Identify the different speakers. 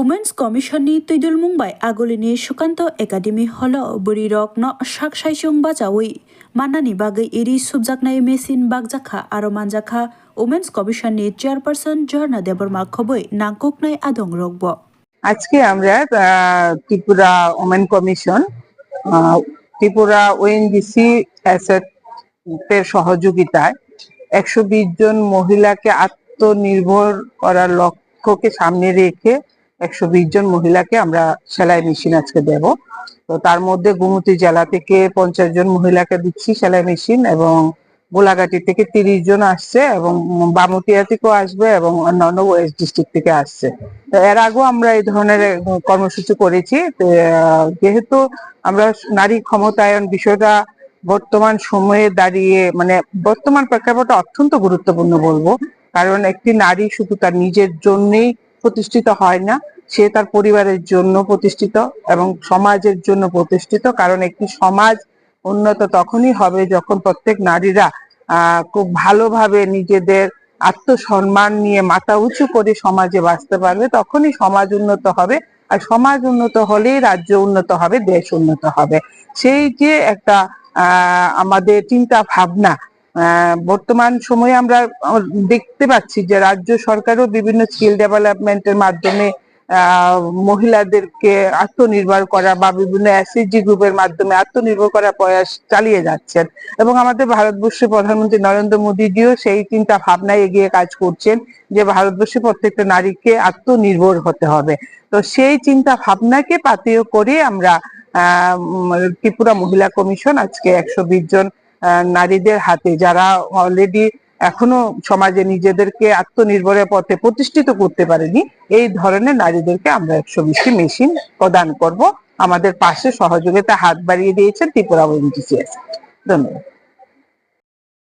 Speaker 1: Women's Commission ni tuidul Mumbai agolini Sukanto Academy holo burirok no saksaisung bajawi manani bagai iri subjaknai mesin bagjakha aro manjakha Women's Commission ni chairperson Jorna Deborma khoboi nangkuknai adong rokbo
Speaker 2: আজকে আমরা Tripura women commission Tripura ONGC asset এর সহযোগিতায় 120 জন মহিলাকে আত্মনির্ভর করার লক্ষ্যকে সামনে রেখে 120 জন মহিলাকে আমরা সেলাই মেশিন আজকে দেব। তো তার মধ্যে গোমতী জেলা থেকে 50 জন মহিলাকে দিচ্ছি সেলাই মেশিন, এবং গোলাঘাটি থেকে 30 জন আসছে, এবং বামুটিয়া থেকেও আসবে, এবং অন্যান্য ওয়েস্ট ডিস্ট্রিক্ট থেকে আসছে। তো এর আগেও আমরা এই ধরনের কর্মসূচি করেছি। যেহেতু আমরা নারী ক্ষমতায়ন বিষয়টা বর্তমান সময়ে দাঁড়িয়ে বর্তমান প্রেক্ষাপটে অত্যন্ত গুরুত্বপূর্ণ বলবো, কারণ একটি নারী শুধু তার নিজের জন্যই প্রতিষ্ঠিত হয় না, সে তার পরিবারের জন্য প্রতিষ্ঠিত এবং সমাজের জন্য প্রতিষ্ঠিত। কারণ একটি সমাজ উন্নত তখনই হবে যখন প্রত্যেক নারীরা খুব ভালোভাবে নিজেদের আত্মসম্মান নিয়ে মাথা উঁচু করে সমাজে বাঁচতে পারবে, তখনই সমাজ উন্নত হবে। আর সমাজ উন্নত হলেই রাজ্য উন্নত হবে, দেশ উন্নত হবে। সেই যে একটা আমাদের চিন্তা ভাবনা, বর্তমান সময়ে আমরা দেখতে পাচ্ছি যে রাজ্য সরকারও বিভিন্ন স্কিল ডেভেলপমেন্টের মাধ্যমে মহিলাদেরকে আত্মনির্ভর করা বা বিভিন্ন এসএইচজি গ্রুপের মাধ্যমে আত্মনির্ভর করার প্রয়াস চালিয়ে যাচ্ছেন, এবং আমাদের ভারতবর্ষের প্রধানমন্ত্রী নরেন্দ্র মোদীজিও সেই চিন্তা ভাবনায় এগিয়ে কাজ করছেন যে ভারতবর্ষের প্রত্যেকটা নারীকে আত্মনির্ভর হতে হবে। তো সেই চিন্তা ভাবনাকে পাথেয় করে আমরা ত্রিপুরা মহিলা কমিশন আজকে 120 জন নারীদের হাতে, যারা অলরেডি এখনো সমাজে নিজেদেরকে আত্মনির্ভরের পথে প্রতিষ্ঠিত করতে পারেনি, এই ধরনের নারীদেরকে আমরা 120টি মেশিন প্রদান করব। আমাদের পাশে সহযোগিতা হাত বাড়িয়ে দিয়েছেন ত্রিপুরা ওএনজিসি। ধন্যবাদ।